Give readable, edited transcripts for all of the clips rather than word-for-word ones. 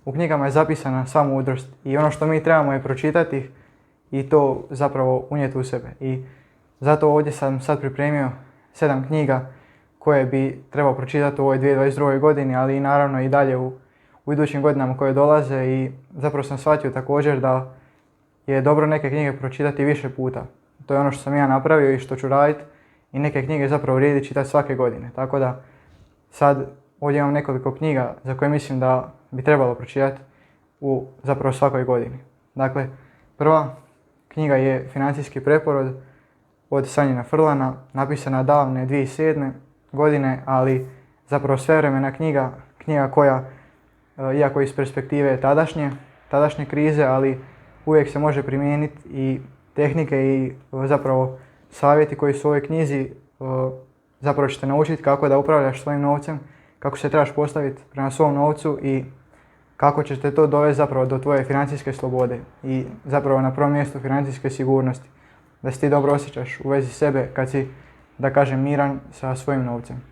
u knjigama je zapisana sva mudrost i ono što mi trebamo je pročitati i to zapravo unijeti u sebe. I zato ovdje sam sad pripremio 7 knjiga koje bi trebao pročitati u ovoj 2022. godini, ali i naravno i dalje u idućim godinama koje dolaze. I zapravo sam shvatio također da je dobro neke knjige pročitati više puta. To je ono što sam ja napravio i što ću raditi, i neke knjige zapravo vrijedi čitati svake godine. Tako da sad ovdje imam nekoliko knjiga za koje mislim da bi trebalo pročitati u zapravo svakoj godini. Dakle, prva knjiga je Financijski preporod od Sanjina Frlana, napisana davne 2007. godine, ali zapravo svevremena knjiga koja, iako iz perspektive tadašnje krize, ali uvijek se može primijeniti i tehnike i zapravo savjeti koji su u ovoj knjizi zapravo ćete naučiti kako da upravljaš svojim novcem, kako se trebaš postaviti prema svom novcu i kako ćete to dovesti zapravo do tvoje financijske slobode i zapravo na prvom mjestu financijske sigurnosti. Da se ti dobro osjećaš u vezi sebe kad si, da kažem, miran sa svojim novcem.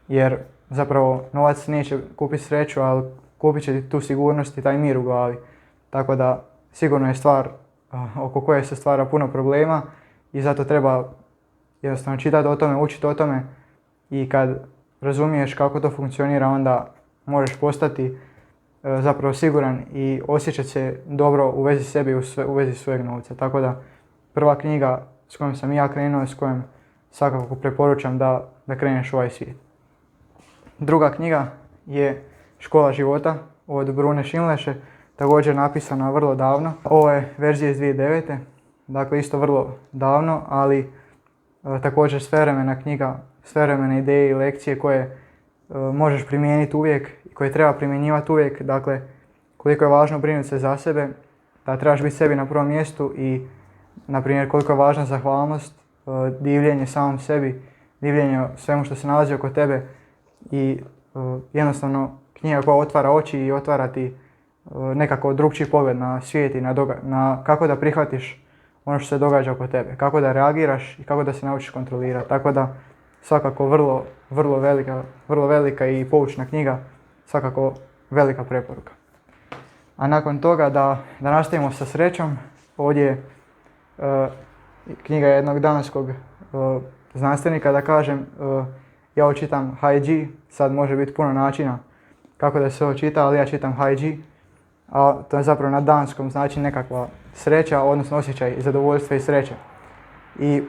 Jer zapravo novac neće kupiti sreću, ali kupit će ti tu sigurnost i taj mir u glavi. Tako da sigurno je stvar oko koje se stvara puno problema i zato treba jednostavno čitati o tome, učiti o tome i kad razumiješ kako to funkcionira, onda možeš postati zapravo siguran i osjećati se dobro u vezi sebe i u vezi svojeg novca. Tako da prva knjiga s kojom sam ja krenuo, s kojom svakako preporučam da kreneš u ovaj svijet. Druga knjiga je Škola života od Brune Šinleše, također napisana vrlo davno. Ovo je verzija iz 2009. Dakle isto vrlo davno, ali također svevremena knjiga, svevremene ideje i lekcije koje možeš primijeniti uvijek i koje treba primjenjivati uvijek. Dakle, koliko je važno brinuti se za sebe, da trebaš biti sebi na prvom mjestu i, na primjer, koliko je važna zahvalnost, divljenje samom sebi, divljenje svemu što se nalazi oko tebe i jednostavno knjiga koja otvara oči i otvara ti nekako drukčiji pogled na svijet i na kako da prihvatiš ono što se događa oko tebe, kako da reagiraš i kako da se naučiš kontrolirati. Tako da svakako vrlo velika i poučna knjiga, svakako velika preporuka. A nakon toga da nastavimo sa srećom, ovdje je knjiga jednog danskog znanstvenika, da kažem. Ja ovo čitam HG, sad može biti puno načina kako da se ovo čita, ali ja čitam HG, a to je zapravo na danskom znači nekakva sreća, odnosno osjećaj zadovoljstva i sreće. I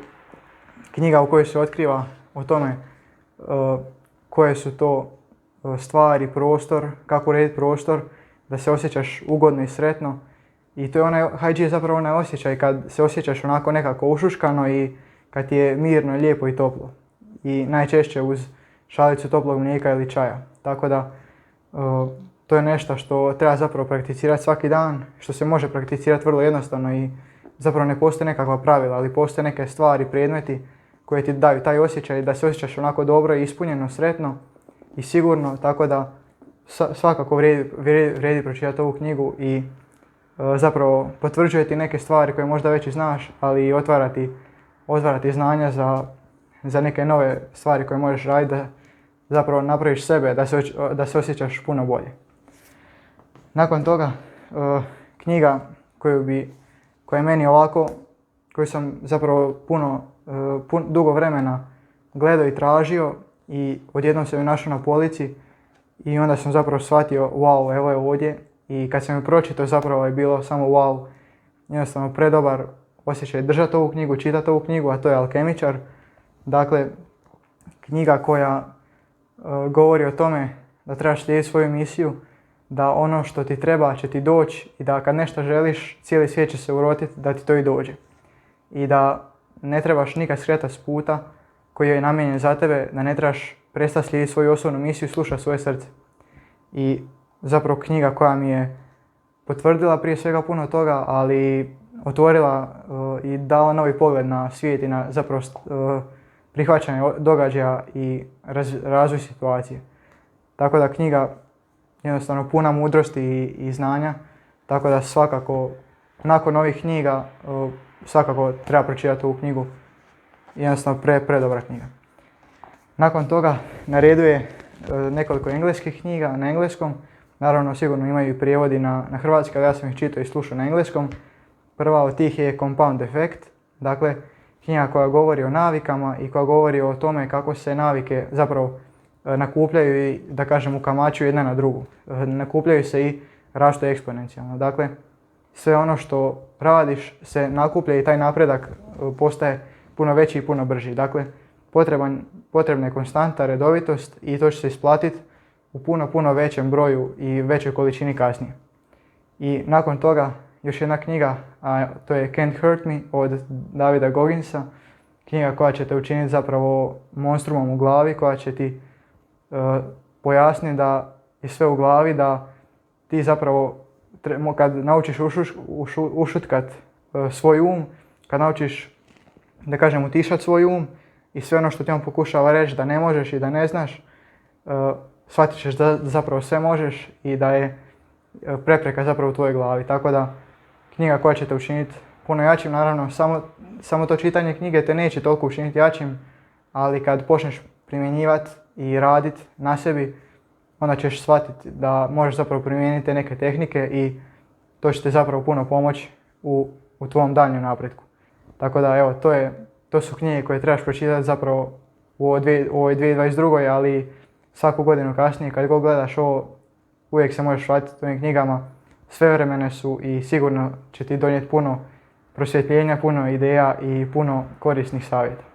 knjiga u kojoj se otkriva o tome koje su to stvari, prostor, kako urediti prostor, da se osjećaš ugodno i sretno. I to je HG je zapravo onaj osjećaj kad se osjećaš onako nekako ušuškano i kad ti je mirno, lijepo i toplo. I najčešće uz šalicu toplog mlijeka ili čaja. Tako da to je nešto što treba zapravo prakticirati svaki dan, što se može prakticirati vrlo jednostavno i zapravo ne postoje nekakva pravila, ali postoje neke stvari, predmeti koje ti daju taj osjećaj da se osjećaš onako dobro i ispunjeno, sretno i sigurno. Tako da svakako vrijedi pročitati ovu knjigu i zapravo potvrđuje ti neke stvari koje možda već i znaš, ali i otvarati znanja za neke nove stvari koje možeš raditi, da zapravo napraviš sebe, da se osjećaš puno bolje. Nakon toga, knjiga koja je meni ovako, koju sam zapravo dugo vremena gledao i tražio i odjednom sam ju našao na polici i onda sam zapravo shvatio, wow, evo je ovdje. I kad sam ju pročitao, zapravo je bilo samo wow, jednostavno predobar osjećaj držati ovu knjigu, čitati ovu knjigu, a to je Alkemičar. Dakle, knjiga koja govori o tome da trebaš slijediti svoju misiju, da ono što ti treba će ti doći i da kad nešto želiš, cijeli svijet će se urotiti da ti to i dođe. I da ne trebaš nikad skretati s puta koji je namijenjen za tebe, da ne trebaš prestati slijediti svoju osobnu misiju i slušati svoje srce. I zapravo knjiga koja mi je potvrdila prije svega puno toga, ali otvorila i dala novi pogled na svijet i na zapravo prihvaćanje događaja i razvoj situacije. Tako da knjiga jednostavno puna mudrosti i znanja, tako da svakako nakon ovih knjiga svakako treba pročitati ovu knjigu. Jednostavno predobra knjiga. Nakon toga na redu je nekoliko engleskih knjiga na engleskom. Naravno, sigurno imaju i prijevodi na hrvatski, ali ja sam ih čitao i slušao na engleskom. Prva od tih je Compound Effect, dakle knjiga koja govori o navikama i koja govori o tome kako se navike zapravo nakupljaju i, da kažem, ukamačuju jedna na drugu. Nakupljaju se i rastu eksponencijalno. Dakle, sve ono što radiš se nakuplja i taj napredak postaje puno veći i puno brži. Dakle, potrebna je konstanta, redovitost i to će se isplatiti u puno većem broju i većoj količini kasnije. I nakon toga još jedna knjiga, a to je Can't Hurt Me od Davida Gogginsa. Knjiga koja će te učiniti zapravo monstrumom u glavi, koja će ti pojasniti da je sve u glavi, da ti zapravo kad naučiš ušutkat svoj um, kad naučiš, da kažem, utišat svoj um i sve ono što ti on pokušava reći da ne možeš i da ne znaš, shvatit ćeš da zapravo sve možeš i da je prepreka zapravo u tvojoj glavi. Tako da, knjiga koja će te učiniti puno jačim, naravno samo to čitanje knjige te neće toliko učiniti jačim, ali kad počneš primjenjivati i raditi na sebi, onda ćeš shvatiti da možeš zapravo primijeniti te neke tehnike i to će te zapravo puno pomoći u tvom daljnjem napretku. Tako da, evo, to su knjige koje trebaš pročitati zapravo u ovoj 2022. ali svaku godinu kasnije kad god gledaš ovo, uvijek se možeš vratiti ovim knjigama. Svevremene su i sigurno će ti donijeti puno prosvjetljenja, puno ideja i puno korisnih savjeta.